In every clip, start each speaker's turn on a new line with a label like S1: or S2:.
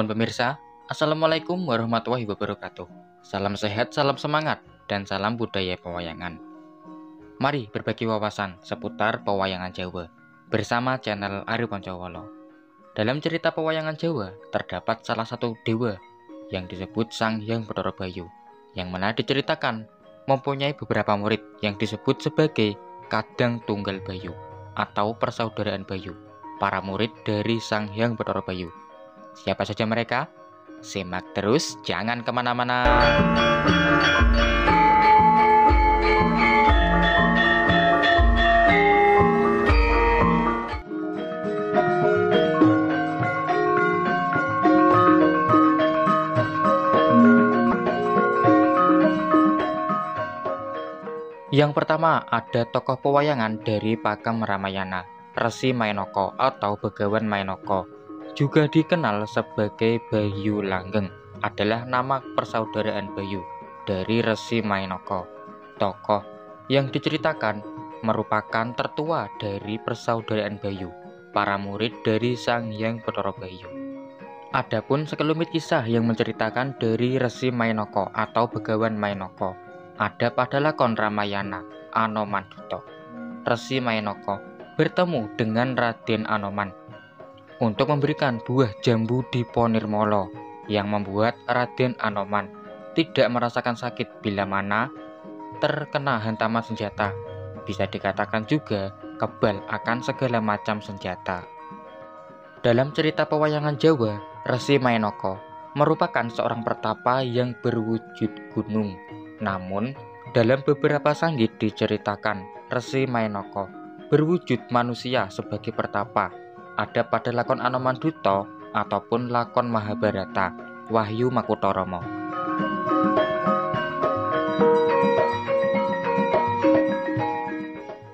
S1: Sahabat pemirsa, Assalamualaikum warahmatullahi wabarakatuh. Salam sehat, salam semangat, dan salam budaya pewayangan. Mari berbagi wawasan seputar pewayangan Jawa bersama channel Ari Poncowolo. Dalam cerita pewayangan Jawa, terdapat salah satu dewa yang disebut Sang Hyang Bathara Bayu, yang mana diceritakan mempunyai beberapa murid yang disebut sebagai Kadang Tunggal Bayu atau persaudaraan Bayu, para murid dari Sang Hyang Bathara Bayu. Siapa saja mereka? Simak terus, jangan kemana-mana. Yang pertama, ada tokoh pewayangan dari Pakem Ramayana, Resi Mainoko atau Begawan Mainoko, juga dikenal sebagai Bayu Langgeng, adalah nama persaudaraan Bayu dari Resi Mainoko. Tokoh yang diceritakan merupakan tertua dari persaudaraan Bayu, para murid dari Sang Hyang Bathara Bayu. Adapun sekelumit kisah yang menceritakan dari Resi Mainoko atau Begawan Mainoko ada pada lakon Ramayana Anoman Duto. Resi Mainoko bertemu dengan Raden Anoman untuk memberikan buah jambu di Ponirmolo, yang membuat Raden Anoman tidak merasakan sakit bila mana terkena hantaman senjata. Bisa dikatakan juga kebal akan segala macam senjata. Dalam cerita pewayangan Jawa, Resi Mainoko merupakan seorang pertapa yang berwujud gunung. Namun, dalam beberapa sanggit diceritakan Resi Mainoko berwujud manusia sebagai pertapa. Ada pada lakon Anoman Duto ataupun lakon Mahabharata Wahyu Makutharama.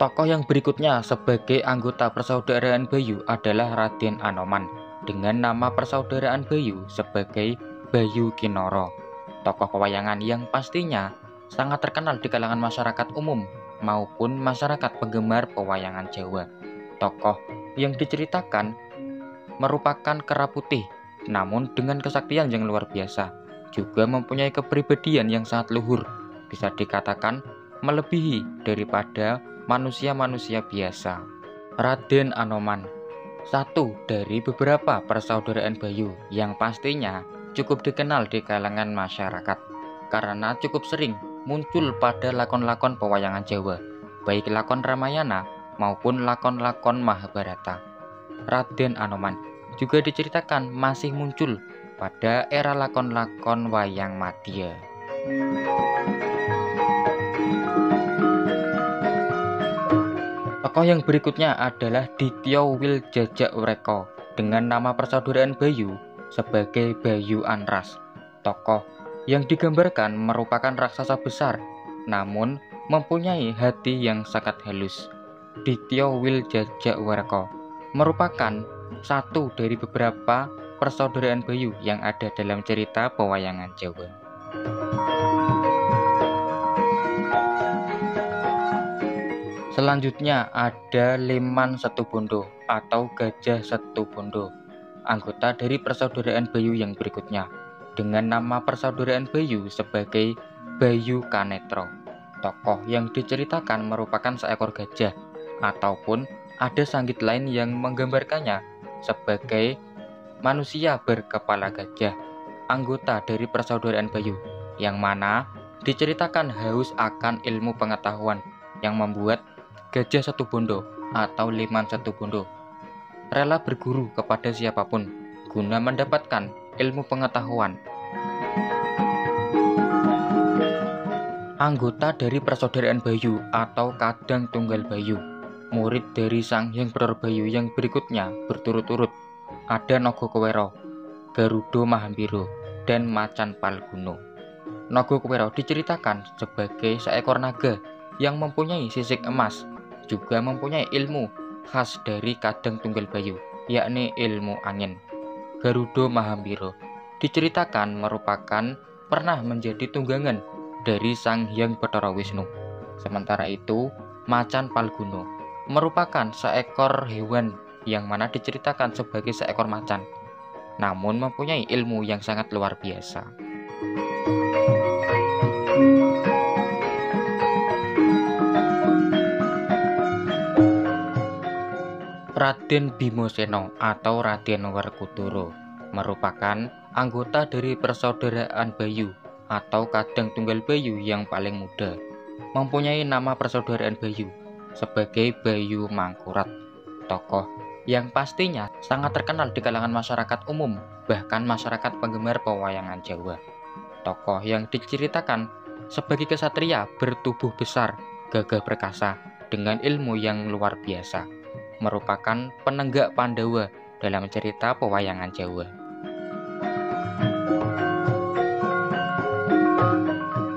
S1: Tokoh yang berikutnya sebagai anggota persaudaraan Bayu adalah Raden Anoman dengan nama persaudaraan Bayu sebagai Bayu Kinoro. Tokoh pewayangan yang pastinya sangat terkenal di kalangan masyarakat umum maupun masyarakat penggemar pewayangan Jawa. Tokoh yang diceritakan merupakan kera putih, namun dengan kesaktian yang luar biasa, juga mempunyai kepribadian yang sangat luhur, bisa dikatakan melebihi daripada manusia-manusia biasa. Raden Anoman, satu dari beberapa persaudaraan Bayu yang pastinya cukup dikenal di kalangan masyarakat, karena cukup sering muncul pada lakon-lakon pewayangan Jawa, baik lakon Ramayana maupun lakon-lakon Mahabharata. Raden Anoman juga diceritakan masih muncul pada era lakon-lakon wayang madya. Tokoh yang berikutnya adalah Ditya Wiljajawreka dengan nama persaudaraan Bayu sebagai Bayu Anras. Tokoh yang digambarkan merupakan raksasa besar, namun mempunyai hati yang sangat halus. Ditya Wiljajawreka merupakan satu dari beberapa persaudaraan Bayu yang ada dalam cerita pewayangan Jawa. Selanjutnya ada Leman Setubondo atau Gajah Setubondo, anggota dari persaudaraan Bayu yang berikutnya, dengan nama persaudaraan Bayu sebagai Bayu Kanetro. Tokoh yang diceritakan merupakan seekor gajah, ataupun ada sanggit lain yang menggambarkannya sebagai manusia berkepala gajah, anggota dari persaudaraan Bayu, yang mana diceritakan haus akan ilmu pengetahuan, yang membuat Gajah Setubondo atau Leman Setubondo rela berguru kepada siapapun guna mendapatkan ilmu pengetahuan. Anggota dari persaudaraan Bayu atau Kadang Tunggal Bayu, murid dari Sang Hyang Bathara Bayu yang berikutnya berturut-turut ada Nagakawera, Garuda Mahambira, dan Macan Palguna. Nagakawera diceritakan sebagai seekor naga yang mempunyai sisik emas, juga mempunyai ilmu khas dari Kadang Tunggal Bayu, yakni ilmu angin. Garuda Mahambira diceritakan merupakan pernah menjadi tunggangan dari Sang Hyang Bathara Wisnu. Sementara itu, Macan Palguna merupakan seekor hewan yang mana diceritakan sebagai seekor macan. namun mempunyai ilmu yang sangat luar biasa. Raden Bimoseno atau Raden Werkudara merupakan anggota dari persaudaraan Bayu atau Kadang Tunggal Bayu yang paling muda. Mempunyai nama persaudaraan Bayu sebagai Bayu Mangkurat, tokoh yang pastinya sangat terkenal di kalangan masyarakat umum, bahkan masyarakat penggemar pewayangan Jawa. Tokoh yang diceritakan sebagai kesatria bertubuh besar, gagah perkasa, dengan ilmu yang luar biasa, merupakan penenggak Pandawa dalam cerita pewayangan Jawa.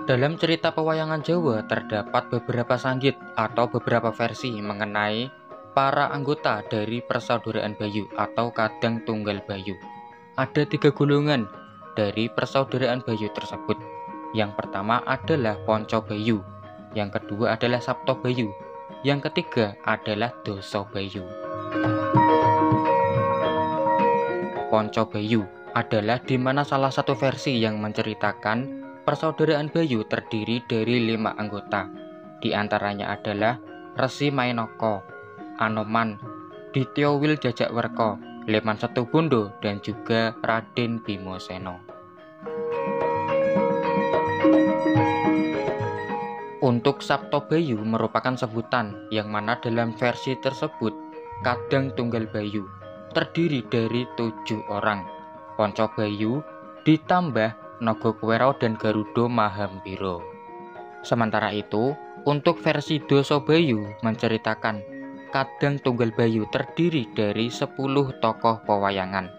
S1: Dalam cerita pewayangan Jawa terdapat beberapa sanggit atau beberapa versi mengenai para anggota dari persaudaraan Bayu atau Kadang Tunggal Bayu. Ada 3 golongan dari persaudaraan Bayu tersebut. Yang pertama adalah Ponco Bayu, yang kedua adalah Sapto Bayu, yang ketiga adalah Doso Bayu. Ponco Bayu adalah di mana salah satu versi yang menceritakan persaudaraan Bayu terdiri dari 5 anggota. Di antaranya adalah Resi Mainoko, Anoman, Dityo Wiljajakwerko, Leman Setubondo, dan juga Raden Bimoseno. Untuk Sapto Bayu merupakan sebutan yang mana dalam versi tersebut Kadang Tunggal Bayu terdiri dari 7 orang. Ponco Bayu ditambah Nogokwero dan Garuda Mahambira. Sementara itu, untuk versi Doso Bayu menceritakan Kadang Tunggal Bayu terdiri dari 10 tokoh pewayangan.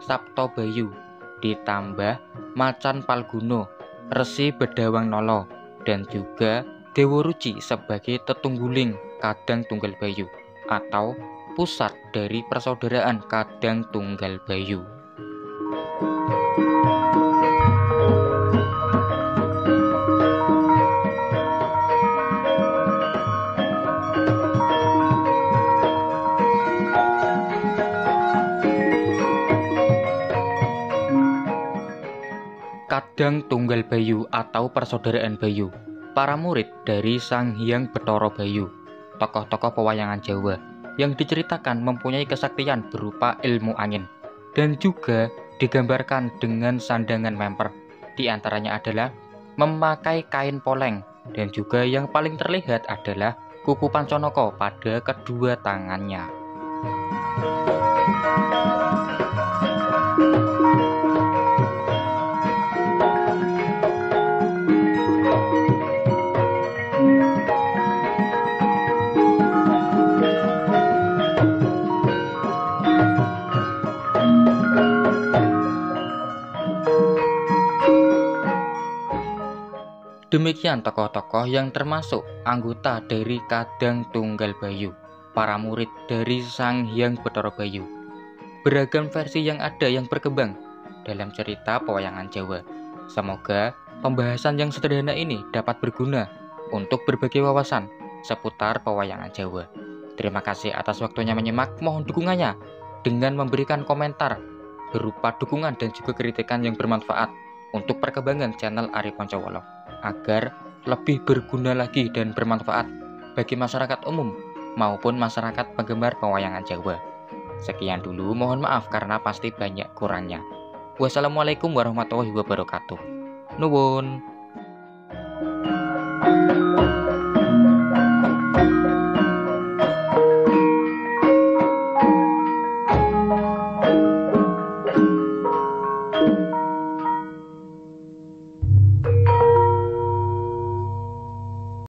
S1: Sapto Bayu ditambah Macan Palguno, Resi Bedawang Nolo, dan juga Dewa Ruci sebagai tetungguling Kadang Tunggal Bayu atau pusat dari persaudaraan Kadang Tunggal Bayu. Kadang Tunggal Bayu atau persaudaraan Bayu, para murid dari Sang Hyang Bathara Bayu, tokoh-tokoh pewayangan Jawa yang diceritakan mempunyai kesaktian berupa ilmu angin dan juga digambarkan dengan sandangan memper. Di antaranya adalah memakai kain poleng dan juga yang paling terlihat adalah kuku Panconoko pada kedua tangannya. Demikian tokoh-tokoh yang termasuk anggota dari Kadang Tunggal Bayu, para murid dari Sang Hyang Bathara Bayu. Beragam versi yang ada yang berkembang dalam cerita pewayangan Jawa. Semoga pembahasan yang sederhana ini dapat berguna untuk berbagi wawasan seputar pewayangan Jawa. Terima kasih atas waktunya menyimak. Mohon dukungannya dengan memberikan komentar berupa dukungan dan juga kritikan yang bermanfaat untuk perkembangan channel Ari Poncowolo, agar lebih berguna lagi dan bermanfaat bagi masyarakat umum maupun masyarakat penggemar pewayangan Jawa. Sekian dulu, mohon maaf karena pasti banyak kurangnya. Wassalamualaikum warahmatullahi wabarakatuh. Nuwun.